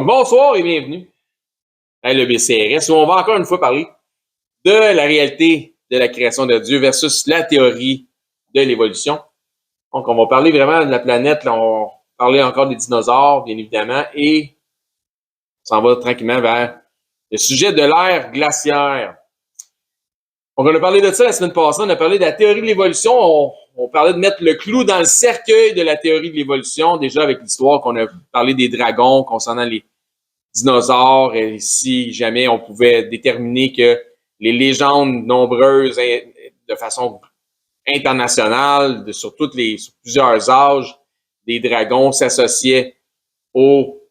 Donc, bonsoir et bienvenue à l'EBCRS, où on va encore une fois parler de la réalité de la création de Dieu versus la théorie de l'évolution. Donc, on va parler vraiment de la planète, là, on va parler encore des dinosaures, bien évidemment, et on s'en va tranquillement vers le sujet de l'ère glaciaire. Donc, on a parlé de ça la semaine passée, on a parlé de la théorie de l'évolution, on parlait de mettre le clou dans le cercueil de la théorie de l'évolution, déjà avec l'histoire qu'on a parlé des dragons concernant les dinosaures, et si jamais on pouvait déterminer que les légendes nombreuses de façon internationale, sur plusieurs âges, des dragons s'associaient aux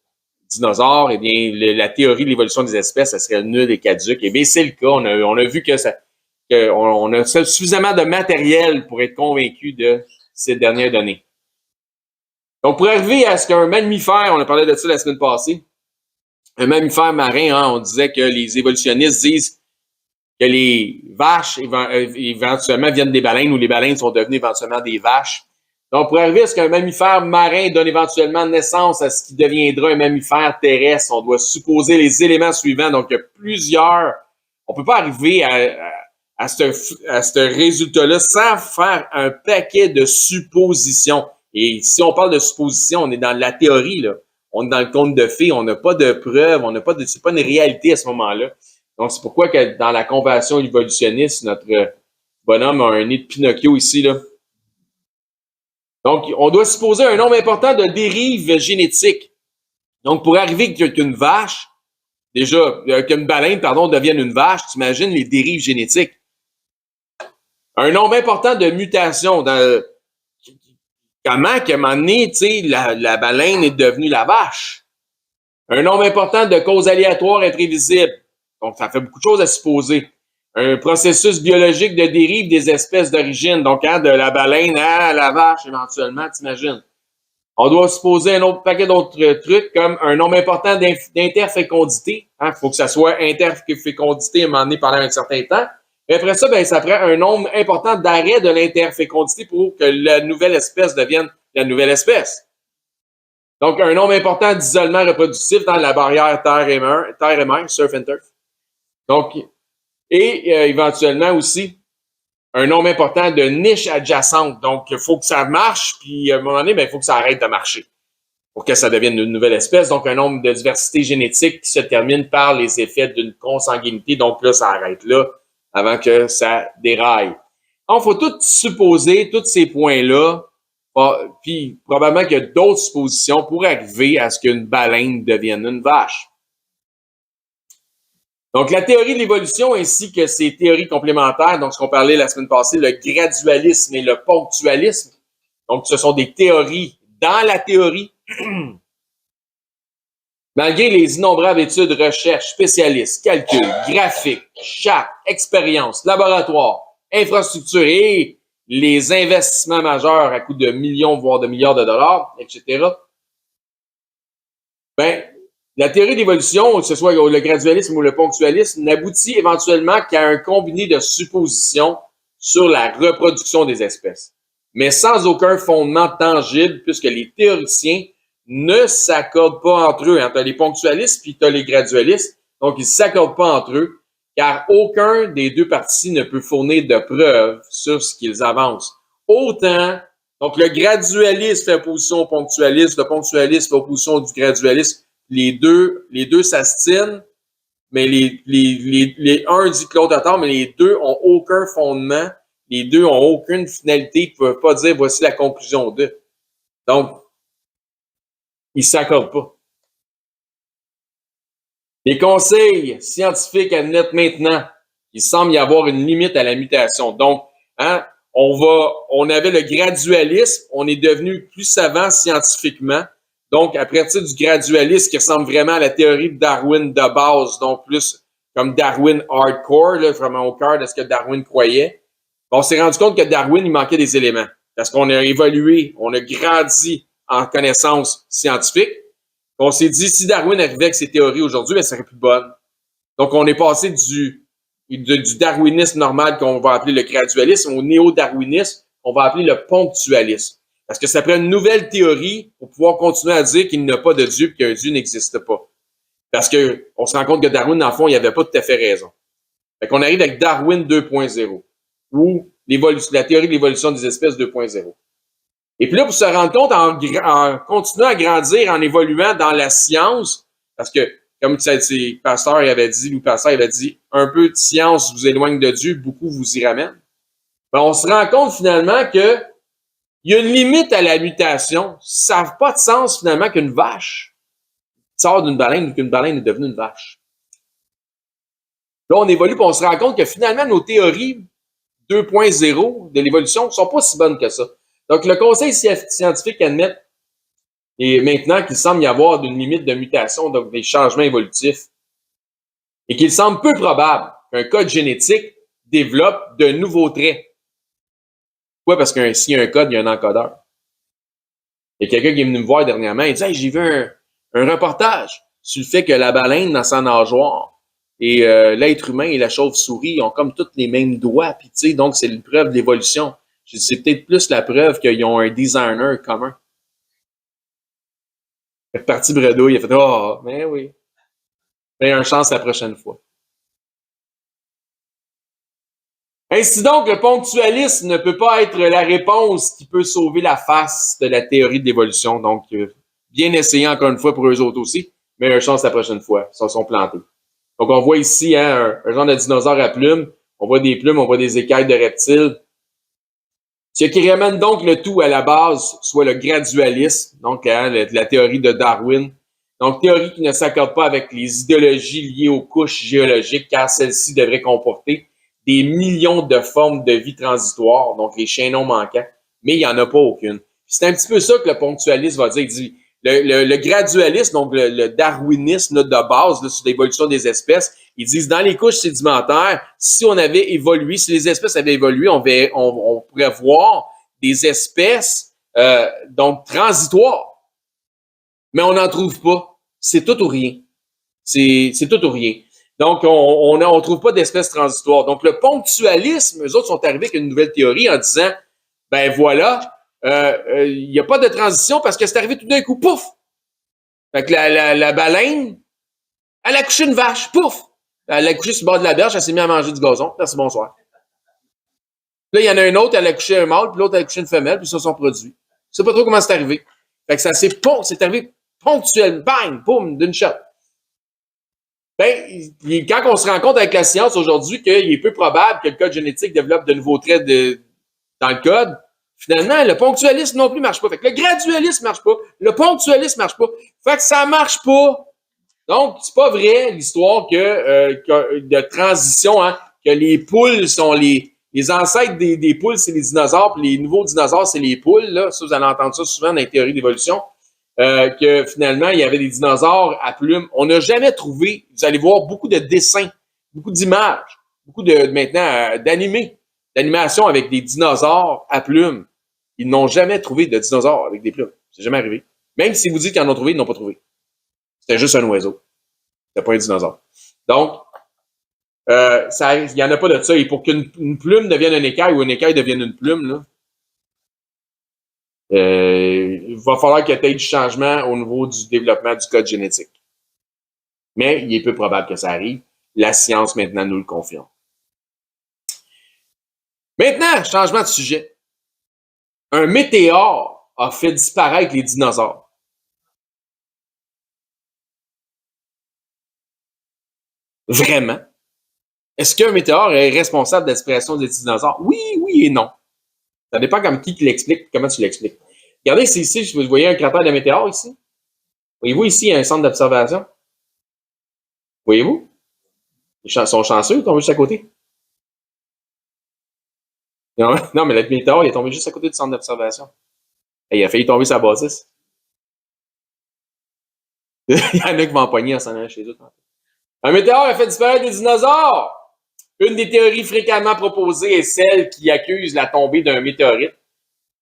dinosaures, eh bien, la théorie de l'évolution des espèces, ça serait nulle et caduque. Eh bien, c'est le cas. On a vu qu'on a suffisamment de matériel pour être convaincu de ces dernières données. Donc, pour arriver à ce qu'un mammifère, on a parlé de ça la semaine passée, un mammifère marin, on disait que les évolutionnistes disent que les vaches éventuellement viennent des baleines ou les baleines sont devenues éventuellement des vaches. Donc, pour arriver à ce qu'un mammifère marin donne éventuellement naissance à ce qui deviendra un mammifère terrestre, on doit supposer les éléments suivants. Donc, il y a plusieurs. On ne peut pas arriver à ce résultat-là sans faire un paquet de suppositions. Et si on parle de suppositions, on est dans la théorie, là. On est dans le conte de fées, on n'a pas de preuves, c'est pas une réalité à ce moment-là. Donc, c'est pourquoi que dans la comparaison évolutionniste, notre bonhomme a un nez de Pinocchio ici, là. Donc, on doit supposer un nombre important de dérives génétiques. Donc, pour arriver qu'une vache, qu'une baleine, devienne une vache, tu imagines les dérives génétiques. Un nombre important de mutations comment qu'à un moment donné, tu sais, la baleine est devenue la vache? Un nombre important de causes aléatoires imprévisibles. Donc, ça fait beaucoup de choses à supposer. Un processus biologique de dérive des espèces d'origine. Donc, de la baleine à la vache, éventuellement, t'imagines. On doit supposer un autre paquet d'autres trucs, comme un nombre important d'interfécondité. Il faut que ça soit interfécondité à un moment donné pendant un certain temps. Et après ça, ça prend un nombre important d'arrêts de l'interfécondité pour que la nouvelle espèce devienne la nouvelle espèce. Donc, un nombre important d'isolement reproductif dans la barrière terre et mer, surf and turf. Donc, éventuellement aussi, un nombre important de niches adjacentes. Donc, il faut que ça marche, puis à un moment donné, il faut que ça arrête de marcher pour que ça devienne une nouvelle espèce. Donc, un nombre de diversité génétique qui se termine par les effets d'une consanguinité. Donc, là, ça arrête là avant que ça déraille. Donc, il faut tout supposer, tous ces points-là, puis probablement qu'il y a d'autres suppositions pour arriver à ce qu'une baleine devienne une vache. Donc, la théorie de l'évolution ainsi que ses théories complémentaires, donc ce qu'on parlait la semaine passée, le gradualisme et le ponctualisme. Donc, ce sont des théories dans la théorie. Malgré les innombrables études, recherches, spécialistes, calculs, graphiques, chartes, expériences, laboratoires, infrastructures et les investissements majeurs à coût de millions, voire de milliards de dollars, etc. La théorie d'évolution, que ce soit le gradualisme ou le ponctualisme, n'aboutit éventuellement qu'à un combiné de suppositions sur la reproduction des espèces, mais sans aucun fondement tangible, puisque les théoriciens ne s'accordent pas entre eux. Tu as les ponctualistes puis tu as les gradualistes, donc ils ne s'accordent pas entre eux, car aucun des deux partis ne peut fournir de preuves sur ce qu'ils avancent. Donc le gradualisme fait opposition au ponctualisme, le ponctualisme fait opposition du gradualisme. Les deux s'astinent, mais un dit que l'autre a tort, mais les deux ont aucun fondement, les deux ont aucune finalité, ils ne peuvent pas dire voici la conclusion d'eux. Donc, ils ne s'accordent pas. Les conseils scientifiques admettent maintenant qu'il semble y avoir une limite à la mutation. Donc, on avait le gradualisme, on est devenu plus savant scientifiquement. Donc, à partir du gradualisme qui ressemble vraiment à la théorie de Darwin de base, donc plus comme Darwin hardcore, là, vraiment au cœur de ce que Darwin croyait, on s'est rendu compte que Darwin, il manquait des éléments. Parce qu'on a évolué, on a grandi en connaissances scientifiques. On s'est dit, si Darwin arrivait avec ses théories aujourd'hui, ça serait plus bonne. Donc, on est passé du darwinisme normal qu'on va appeler le gradualisme au néo-darwinisme qu'on va appeler le ponctualisme. Parce que ça prend une nouvelle théorie pour pouvoir continuer à dire qu'il n'y a pas de Dieu et qu'un Dieu n'existe pas. Parce que on se rend compte que Darwin, dans le fond, il n'avait pas tout à fait raison. Fait qu'on arrive avec Darwin 2.0, ou la théorie de l'évolution des espèces 2.0. Et puis là, pour se rendre compte, en continuant à grandir, en évoluant dans la science, parce que, comme Pasteur il avait dit, Louis Pasteur avait dit, un peu de science vous éloigne de Dieu, beaucoup vous y ramène. Ben, on se rend compte finalement que il y a une limite à la mutation. Ça n'a pas de sens finalement qu'une vache sort d'une baleine ou qu'une baleine est devenue une vache. Là, on évolue et on se rend compte que finalement, nos théories 2.0 de l'évolution ne sont pas si bonnes que ça. Donc, le conseil scientifique admet et maintenant qu'il semble y avoir une limite de mutation, donc des changements évolutifs, et qu'il semble peu probable qu'un code génétique développe de nouveaux traits. Pourquoi? Parce que s'il y a un code, il y a un encodeur. Il y a quelqu'un qui est venu me voir dernièrement, il dit hey, j'ai vu un reportage sur le fait que la baleine dans sa nageoire et l'être humain et la chauve-souris ont comme tous les mêmes doigts, puis tu sais, donc c'est une preuve d'évolution. C'est peut-être plus la preuve qu'ils ont un designer commun. Il est parti bredouille, il a fait oh, mais oui. Mais une chance la prochaine fois. Ainsi donc, le ponctualisme ne peut pas être la réponse qui peut sauver la face de la théorie de l'évolution. Donc, bien essayé encore une fois pour eux autres aussi, mais une chance la prochaine fois. Ils sont plantés. Donc, on voit ici un genre de dinosaure à plumes. On voit des plumes, on voit des écailles de reptiles. Ce qui ramène donc le tout à la base, soit le gradualisme, donc la théorie de Darwin. Donc, théorie qui ne s'accorde pas avec les idéologies liées aux couches géologiques, car celles-ci devraient comporter des millions de formes de vie transitoires, donc les chaînons manquants, mais il n'y en a pas aucune. C'est un petit peu ça que le ponctualisme va dire. Il dit, le gradualisme, donc le darwinisme là, de base là, sur l'évolution des espèces, ils disent dans les couches sédimentaires, si on avait évolué, si les espèces avaient évolué, on pourrait voir des espèces donc transitoires. Mais on n'en trouve pas. C'est tout ou rien. C'est tout ou rien. Donc, on trouve pas d'espèces transitoires. Donc, le ponctualisme, eux autres sont arrivés avec une nouvelle théorie en disant, ben voilà, il n'y a pas de transition parce que c'est arrivé tout d'un coup, pouf! Fait que la baleine, elle a couché une vache, pouf! Elle a couché sur le bord de la berge, elle s'est mise à manger du gazon. Merci, bonsoir. Là, il y en a une autre, elle a couché un mâle, puis l'autre, elle a couché une femelle, puis ça sont produits. Je sais pas trop comment c'est arrivé. Fait que c'est arrivé ponctuellement, bang, boum, d'une shot. Ben, quand on se rend compte avec la science aujourd'hui qu'il est peu probable que le code génétique développe de nouveaux traits dans le code, finalement, le ponctualisme non plus marche pas. Fait que le gradualisme marche pas, le ponctualisme marche pas. Fait que ça marche pas. Donc, c'est pas vrai l'histoire que de transition, hein, que les poules sont les ancêtres des poules, c'est les dinosaures, puis les nouveaux dinosaures, c'est les poules. Là. Ça, vous allez entendre ça souvent dans les théories d'évolution. Que finalement, il y avait des dinosaures à plumes. On n'a jamais trouvé, vous allez voir beaucoup de dessins, beaucoup d'images, beaucoup de maintenant d'animation avec des dinosaures à plumes. Ils n'ont jamais trouvé de dinosaures avec des plumes. C'est jamais arrivé. Même si vous dites qu'ils en ont trouvé, ils n'ont pas trouvé. C'était juste un oiseau. C'était pas un dinosaure. Donc, il n'y en a pas de ça. Et pour qu'une plume devienne un écaille ou une écaille devienne une plume, là, il va falloir qu'il y ait du changement au niveau du développement du code génétique. Mais il est peu probable que ça arrive. La science, maintenant, nous le confirme. Maintenant, changement de sujet. Un météore a fait disparaître les dinosaures. Vraiment? Est-ce qu'un météore est responsable de la disparition des dinosaures? Oui, oui et non. Ça dépend comme qui l'explique, comment tu l'expliques. Regardez, c'est ici, vous voyez un cratère de météore ici? Voyez-vous ici, il y a un centre d'observation? Voyez-vous? Ils sont chanceux, ils tombent juste à côté. Non, mais le météore, il est tombé juste à côté du centre d'observation. Et il a failli tomber sa bâtisse. Il y en a qui vont empoigner en s'en allant chez eux. Un météore a fait disparaître des dinosaures! Une des théories fréquemment proposées est celle qui accuse la tombée d'un météorite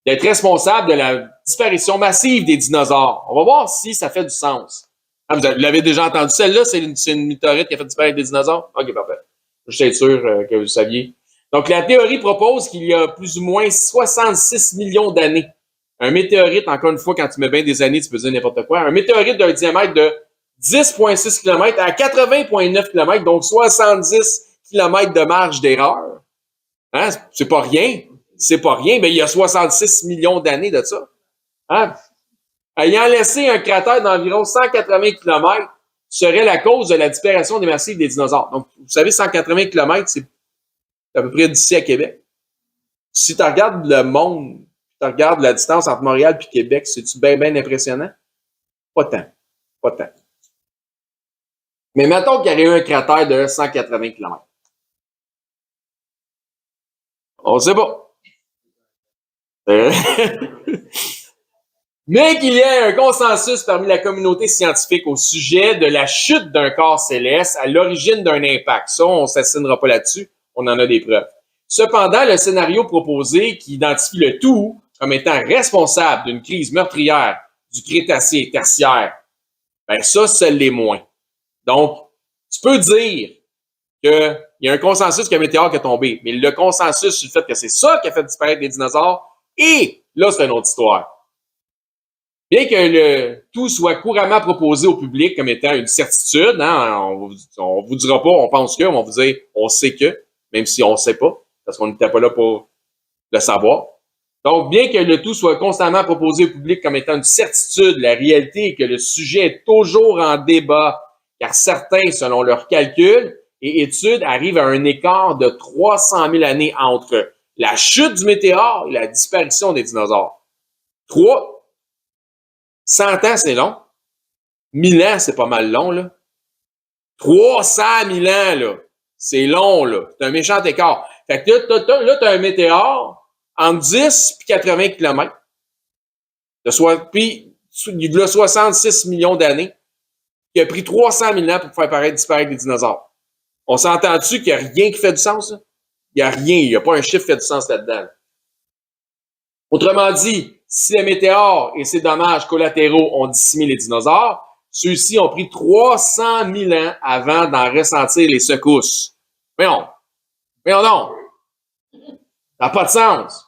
d'être responsable de la disparition massive des dinosaures. On va voir si ça fait du sens. Ah, vous l'avez déjà entendu, celle-là, c'est une météorite qui a fait disparaître des dinosaures? OK, parfait. Je suis sûr que vous saviez. Donc, la théorie propose qu'il y a plus ou moins 66 millions d'années. Un météorite, encore une fois, quand tu mets bien des années, tu peux dire n'importe quoi. Un météorite d'un diamètre de 10,6 km à 80,9 km, donc 70 km de marge d'erreur. Hein? C'est pas rien. C'est pas rien, mais il y a 66 millions d'années de ça. Hein? Ayant laissé un cratère d'environ 180 km serait la cause de la disparition des massifs des dinosaures. Donc, vous savez, 180 km, c'est à peu près d'ici à Québec. Si tu regardes le monde, tu regardes la distance entre Montréal et Québec, c'est-tu bien, bien impressionnant? Pas tant. Pas tant. Mais mettons qu'il y aurait eu un cratère de 180 km. On ne sait pas. Mais qu'il y ait un consensus parmi la communauté scientifique au sujet de la chute d'un corps céleste à l'origine d'un impact. Ça, on ne s'assinera pas là-dessus. On en a des preuves. Cependant, le scénario proposé qui identifie le tout comme étant responsable d'une crise meurtrière du Crétacé tertiaire, ben ça l'est moins. Donc, tu peux dire qu'il y a un consensus qu'il y a un météore qui est tombé, mais le consensus sur le fait que c'est ça qui a fait disparaître les dinosaures, et là, c'est une autre histoire. Bien que le tout soit couramment proposé au public comme étant une certitude, hein, on vous dira pas on pense que, on va vous dire on sait que, même si on sait pas, parce qu'on n'était pas là pour le savoir. Donc, bien que le tout soit constamment proposé au public comme étant une certitude, la réalité est que le sujet est toujours en débat, car certains, selon leurs calculs et études, arrivent à un écart de 300 000 années entre la chute du météore et la disparition des dinosaures. 100 ans, c'est long. 1000 ans, c'est pas mal long, là. 300 000 ans, là. C'est long, là. C'est un méchant écart. Fait que là, t'as un météore entre 10 et 80 km. Puis, il y a 66 millions d'années, qui a pris 300 000 ans pour faire disparaître les dinosaures. On s'entend-tu qu'il n'y a rien qui fait du sens, là? Il n'y a rien. Il n'y a pas un chiffre qui fait du sens là-dedans. Autrement dit, si les météores et ses dommages collatéraux ont décimé les dinosaures, ceux-ci ont pris 300 000 ans avant d'en ressentir les secousses. Voyons donc. Ça n'a pas de sens.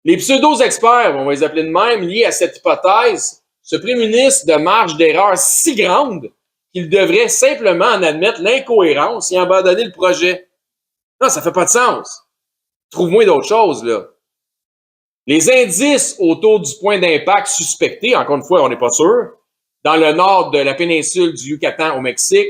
Les pseudo-experts, on va les appeler de même, liés à cette hypothèse, se prémunissent de marges d'erreur si grandes qu'ils devraient simplement en admettre l'incohérence et abandonner le projet. Non, ça fait pas de sens. Trouve-moi d'autres choses, là. Les indices autour du point d'impact suspecté, encore une fois, on n'est pas sûr, dans le nord de la péninsule du Yucatan au Mexique,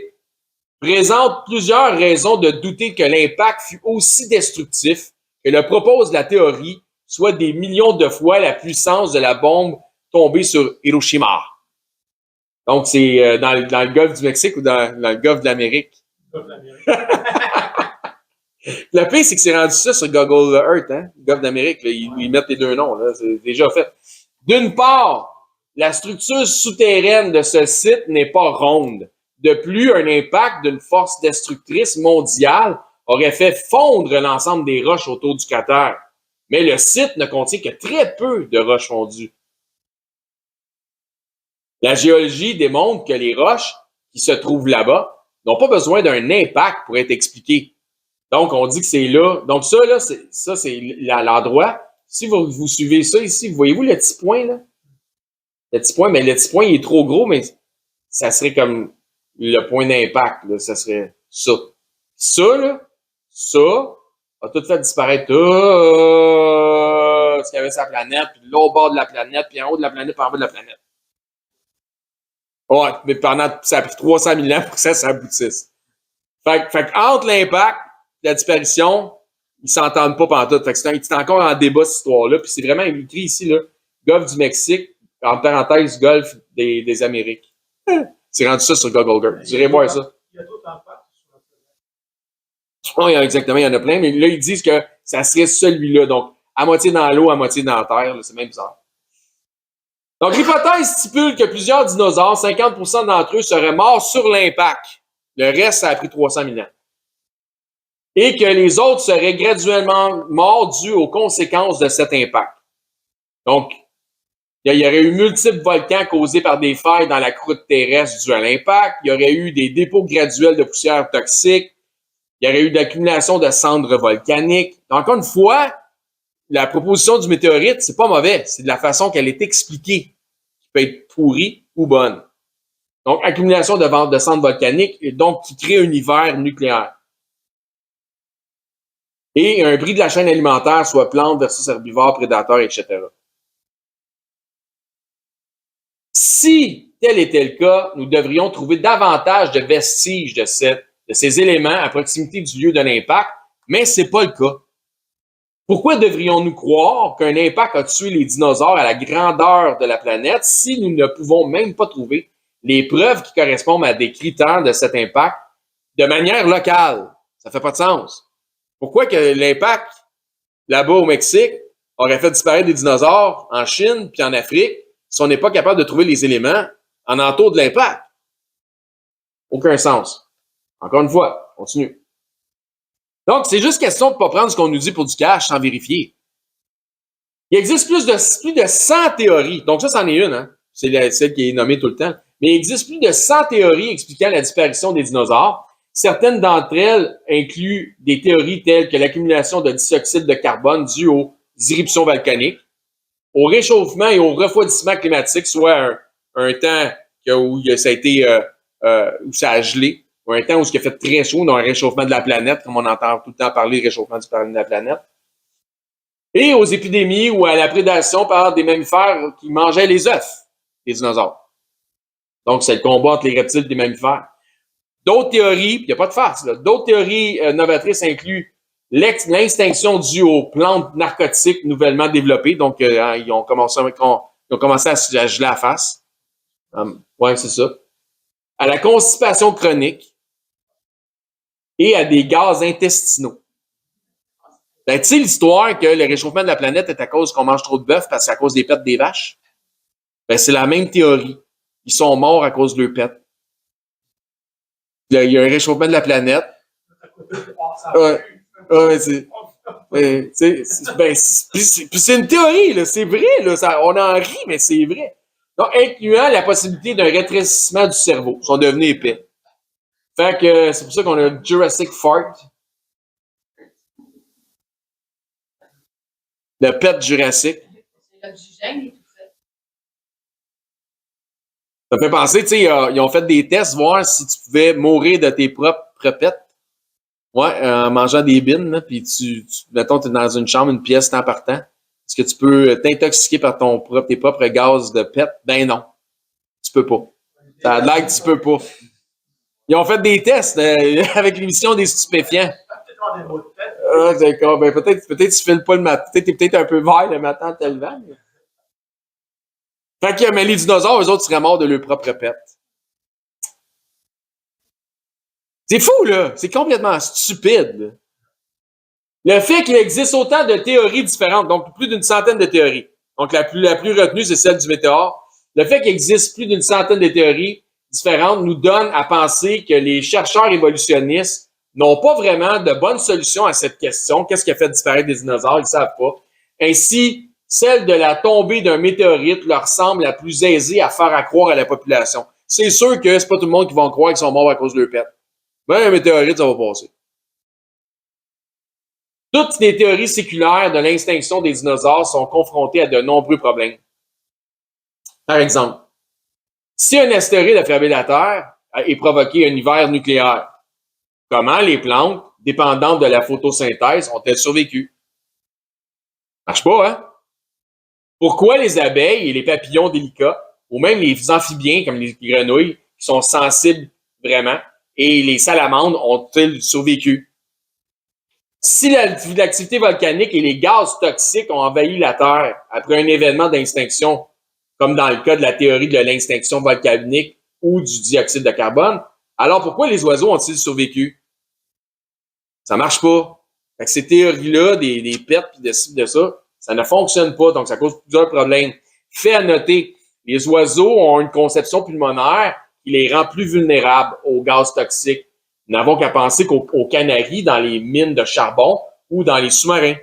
présentent plusieurs raisons de douter que l'impact fut aussi destructif que le propose la théorie, soit des millions de fois la puissance de la bombe tombée sur Hiroshima. Donc, c'est dans le golfe du Mexique ou dans le golfe de l'Amérique? Le pire, c'est que c'est rendu ça sur Google Earth, hein? Le golfe d'Amérique, là, ils mettent les deux noms, là, c'est déjà fait. D'une part, la structure souterraine de ce site n'est pas ronde. De plus, un impact d'une force destructrice mondiale aurait fait fondre l'ensemble des roches autour du cratère. Mais le site ne contient que très peu de roches fondues. La géologie démontre que les roches qui se trouvent là-bas n'ont pas besoin d'un impact pour être expliquées. Donc, on dit que c'est là. Donc, ça, là, c'est l'endroit. Si vous suivez ça ici, voyez-vous le petit point, là? Le petit point, mais le petit point, il est trop gros, mais ça serait comme le point d'impact, là. Ça serait ça. Ça, là, ça a tout fait disparaître ce qu'il y avait sur la planète, puis l'autre bord de la planète, puis en haut de la planète, puis en bas de la planète. Ouais, mais ça a pris 300 000 ans pour que ça s'aboutisse. Fait que entre l'impact et la disparition, ils s'entendent pas pantoute. Fait que c'est encore en débat, cette histoire-là. Puis c'est vraiment écrit ici, là, Golfe du Mexique, en parenthèse, Golfe des Amériques. C'est rendu ça sur Google Earth. Vous irez voir ça. Il y a d'autres impacts sur la planète. Oh, exactement, il y en a plein. Mais là, ils disent que ça serait celui-là. Donc, à moitié dans l'eau, à moitié dans la terre. Là, c'est même bizarre. Donc, l'hypothèse stipule que plusieurs dinosaures, 50% d'entre eux, seraient morts sur l'impact. Le reste, ça a pris 300 000 ans. Et que les autres seraient graduellement morts dû aux conséquences de cet impact. Donc, il y aurait eu multiples volcans causés par des failles dans la croûte terrestre due à l'impact. Il y aurait eu des dépôts graduels de poussière toxique. Il y aurait eu de l'accumulation de cendres volcaniques. Donc, encore une fois, la proposition du météorite, c'est pas mauvais. C'est de la façon qu'elle est expliquée, qui peut être pourrie ou bonne. Donc, accumulation de cendres volcaniques, et donc qui crée un hiver nucléaire. Et un bris de la chaîne alimentaire, soit plantes versus herbivores, prédateurs, etc. Si tel était le cas, nous devrions trouver davantage de vestiges de ces éléments à proximité du lieu de l'impact, mais ce n'est pas le cas. Pourquoi devrions-nous croire qu'un impact a tué les dinosaures à la grandeur de la planète si nous ne pouvons même pas trouver les preuves qui correspondent à des critères de cet impact de manière locale? Ça fait pas de sens. Pourquoi que l'impact là-bas au Mexique aurait fait disparaître des dinosaures en Chine puis en Afrique si on n'est pas capable de trouver les éléments en entour de l'impact? Aucun sens. Encore une fois, continue. Donc, c'est juste question de ne pas prendre ce qu'on nous dit pour du cash sans vérifier. Il existe plus de 100 théories. Donc, ça, c'en est une. Hein? C'est celle qui est nommée tout le temps. Mais il existe plus de 100 théories expliquant la disparition des dinosaures. Certaines d'entre elles incluent des théories telles que l'accumulation de dioxyde de carbone due aux éruptions volcaniques, au réchauffement et au refroidissement climatique, soit un temps où ça a été où ça a gelé, ou un temps où il a fait très chaud, dans un réchauffement de la planète, comme on entend tout le temps parler, réchauffement de la planète, et aux épidémies ou à la prédation par des mammifères qui mangeaient les œufs des dinosaures. Donc, c'est le combat entre les reptiles et les mammifères. D'autres théories, il n'y a pas de farce, d'autres théories novatrices incluent l'extinction due aux plantes narcotiques nouvellement développées. Donc, ils ont commencé à geler la face. Oui, c'est ça. À la constipation chronique et à des gaz intestinaux. Ben, tu sais l'histoire que le réchauffement de la planète est à cause qu'on mange trop de bœuf parce que c'est à cause des pets des vaches? Ben, c'est la même théorie. Ils sont morts à cause de leurs pets. Il y a un réchauffement de la planète. C'est une théorie, là, c'est vrai, là, on en rit, mais c'est vrai. Donc, incluant la possibilité d'un rétrécissement du cerveau. Ils sont devenus épais. Fait que c'est pour ça qu'on a Jurassic Fart. Le pet Jurassic. Ça fait penser, tu sais, ils ont fait des tests, voir si tu pouvais mourir de tes propres pets. Ouais, en mangeant des bines, puis mettons, tu es dans une chambre, une pièce, temps par temps. Est-ce que tu peux t'intoxiquer par tes propres gaz de pet? Ben non. Tu peux pas. Ça a l'air que tu peux pas. Ils ont fait des tests avec l'émission des stupéfiants. Ah, d'accord. Ben, peut-être tu files pas le matin. T'es peut-être un peu vert le matin en te levant. Fait que, mais les dinosaures, eux autres, seraient morts de leur propre pet. C'est fou, là! C'est complètement stupide. Le fait qu'il existe autant de théories différentes, donc plus d'une centaine de théories. Donc, la plus retenue, c'est celle du météore. Le fait qu'il existe plus d'une centaine de théories différentes nous donne à penser que les chercheurs évolutionnistes n'ont pas vraiment de bonnes solutions à cette question. Qu'est-ce qui a fait disparaître des dinosaures? Ils ne savent pas. Ainsi, celle de la tombée d'un météorite leur semble la plus aisée à faire accroire à la population. C'est sûr que c'est pas tout le monde qui va croire qu'ils sont morts à cause de leur pet. Mais un météorite, ça va passer. Toutes les théories séculaires de l'extinction des dinosaures sont confrontées à de nombreux problèmes. Par exemple, si un astéroïde a frappé la Terre et provoqué un hiver nucléaire, comment les plantes, dépendantes de la photosynthèse, ont-elles survécu? Marche pas, hein? Pourquoi les abeilles et les papillons délicats, ou même les amphibiens comme les grenouilles, qui sont sensibles vraiment, et les salamandres ont-ils survécu? Si l'activité volcanique et les gaz toxiques ont envahi la Terre après un événement d'extinction, comme dans le cas de la théorie de l'extinction volcanique ou du dioxyde de carbone, alors pourquoi les oiseaux ont-ils survécu? Ça marche pas. Fait que ces théories-là, des pertes et de ci, de ça ne fonctionne pas, donc ça cause plusieurs problèmes. Fait à noter, les oiseaux ont une conception pulmonaire qui les rend plus vulnérables aux gaz toxiques. Nous n'avons qu'à penser qu'aux canaris dans les mines de charbon ou dans les sous-marins.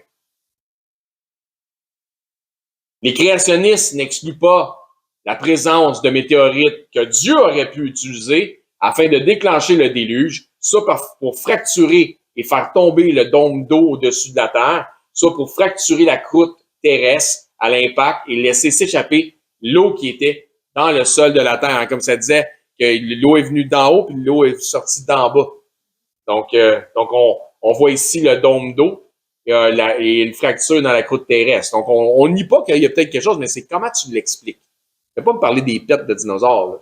Les créationnistes n'excluent pas la présence de météorites que Dieu aurait pu utiliser afin de déclencher le déluge, soit pour fracturer et faire tomber le dôme d'eau au-dessus de la Terre, soit pour fracturer la croûte terrestre à l'impact et laisser s'échapper l'eau qui était dans le sol de la Terre. Comme ça disait que l'eau est venue d'en haut puis l'eau est sortie d'en bas. Donc on voit ici le dôme d'eau et une fracture dans la croûte terrestre. Donc, on nie pas qu'il y a peut-être quelque chose, mais c'est comment tu l'expliques. Tu ne vas pas me parler des pets de dinosaures. Là.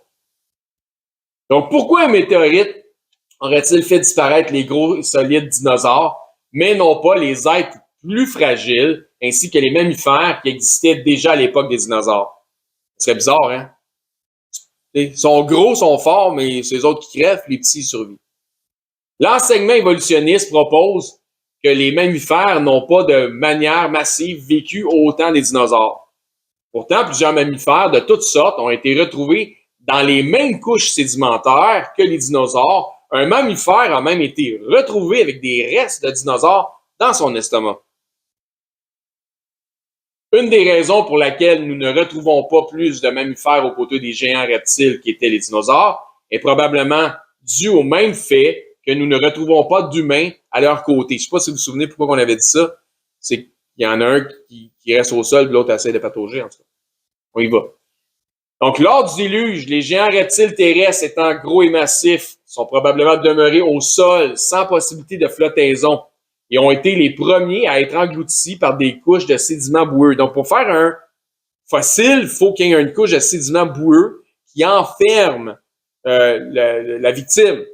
Donc, pourquoi un météorite aurait-il fait disparaître les gros et solides dinosaures, mais non pas les êtres plus fragiles, ainsi que les mammifères qui existaient déjà à l'époque des dinosaures? Ce serait bizarre, hein? Ils sont gros, sont forts, mais c'est les autres qui crèvent, les petits survivent. L'enseignement évolutionniste propose que les mammifères n'ont pas de manière massive vécu autant des dinosaures. Pourtant, plusieurs mammifères de toutes sortes ont été retrouvés dans les mêmes couches sédimentaires que les dinosaures. Un mammifère a même été retrouvé avec des restes de dinosaures dans son estomac. Une des raisons pour laquelle nous ne retrouvons pas plus de mammifères aux côtés des géants reptiles qui étaient les dinosaures est probablement due au même fait que nous ne retrouvons pas d'humains à leur côté. Je ne sais pas si vous vous souvenez pourquoi on avait dit ça. C'est qu'il y en a un qui reste au sol, l'autre essaie de patauger, en tout cas. On y va. Donc, lors du déluge, les géants reptiles terrestres étant gros et massifs sont probablement demeurés au sol sans possibilité de flottaison et ont été les premiers à être engloutis par des couches de sédiments boueux. Donc, pour faire un fossile, il faut qu'il y ait une couche de sédiments boueux qui enferme la victime.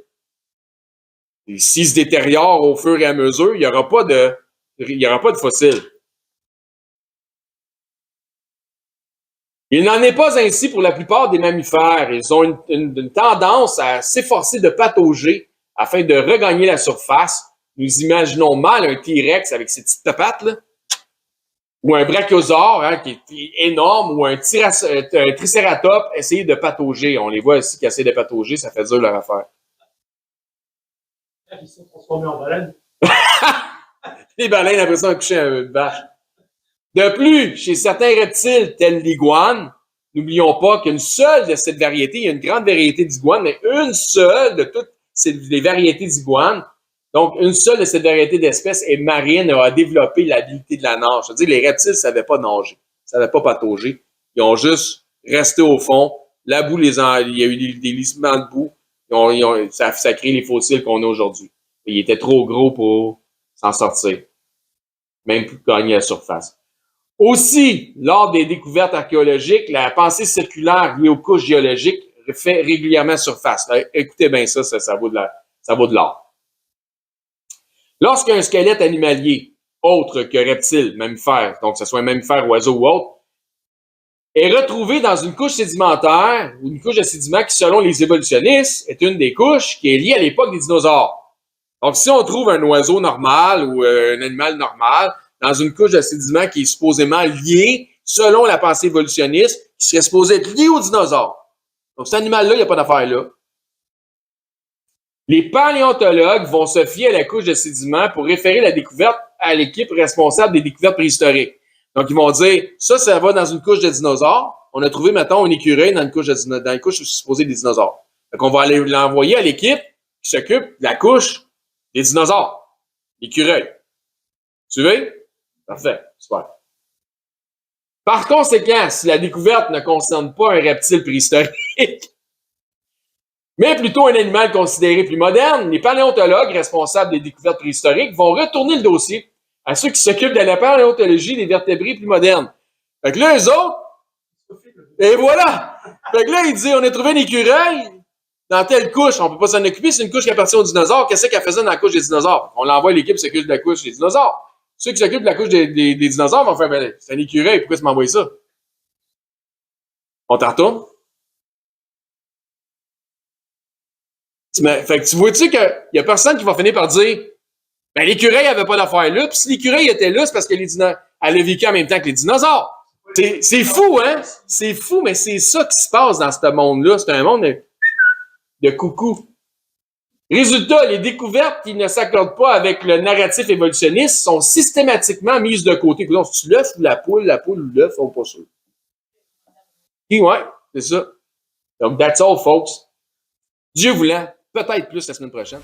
Et s'il se détériore au fur et à mesure, il n'y aura pas de fossile. Il n'en est pas ainsi pour la plupart des mammifères. Ils ont une tendance à s'efforcer de patauger afin de regagner la surface. Nous imaginons mal un T-Rex avec ses petites pattes, là, ou un brachiosaure hein, qui est énorme, ou un tricératops essayer de patauger. On les voit ici qui essaient de patauger, ça fait dur leur affaire. Ils sont transformés en baleines. Les baleines, après ça, ont couché une vache. De plus, chez certains reptiles, tels l'iguane, n'oublions pas qu'une seule de cette variété, il y a une grande variété d'iguanes, mais une seule de toutes les variétés d'iguanes, donc une seule de cette variété d'espèces est marine et a développé l'habilité de la nage. C'est-à-dire les reptiles ne savaient pas nager, ne savaient pas patauger. Ils ont juste resté au fond. La boue, il y a eu des lissements de boue. Ça crée les fossiles qu'on a aujourd'hui. Ils étaient trop gros pour s'en sortir, même pour gagner la surface. Aussi, lors des découvertes archéologiques, la pensée circulaire liée aux couches géologiques fait régulièrement surface. Écoutez bien ça, ça vaut de l'or. Lorsqu'un squelette animalier, autre que reptile, mammifère, donc que ce soit un mammifère, oiseau ou autre, est retrouvé dans une couche sédimentaire ou une couche de sédiments qui, selon les évolutionnistes, est une des couches qui est liée à l'époque des dinosaures. Donc, si on trouve un oiseau normal ou un animal normal dans une couche de sédiments qui est supposément liée, selon la pensée évolutionniste, qui serait supposé être lié aux dinosaures. Donc, cet animal-là, il n'y a pas d'affaire là. Les paléontologues vont se fier à la couche de sédiments pour référer la découverte à l'équipe responsable des découvertes préhistoriques. Donc, ils vont dire, ça va dans une couche de dinosaures. On a trouvé, mettons, un écureuil dans une couche supposée des dinosaures. Donc, on va aller l'envoyer à l'équipe qui s'occupe de la couche des dinosaures, l'écureuil. Tu veux? Parfait, super. Par conséquent, si la découverte ne concerne pas un reptile préhistorique, mais plutôt un animal considéré plus moderne, les paléontologues responsables des découvertes préhistoriques vont retourner le dossier à ceux qui s'occupent de la paléontologie des vertébrés plus modernes. Fait que là, eux autres, et voilà! Fait que là, ils disent, on a trouvé un écureuil dans telle couche, on peut pas s'en occuper, c'est une couche qui appartient aux dinosaures, qu'est-ce qu'elle faisait dans la couche des dinosaures? On l'envoie à l'équipe qui s'occupe de la couche des dinosaures. Ceux qui s'occupent de la couche des dinosaures vont faire, ben, c'est un écureuil, pourquoi tu m'envoies ça? On t'en retourne? Fait que tu vois-tu qu'il y a personne qui va finir par dire, ben, l'écureuil avait pas d'affaire là, puis si l'écureuil était là, c'est parce que elle a vécu en même temps que les dinosaures. C'est fou, hein? C'est fou, mais c'est ça qui se passe dans ce monde-là. C'est un monde de coucou. Résultat, les découvertes qui ne s'accordent pas avec le narratif évolutionniste sont systématiquement mises de côté. Donc, si tu l'œuf ou la poule ou l'œuf, on n'est pas sûr. Et ouais, c'est ça. Donc, that's all, folks. Dieu voulant, peut-être plus la semaine prochaine.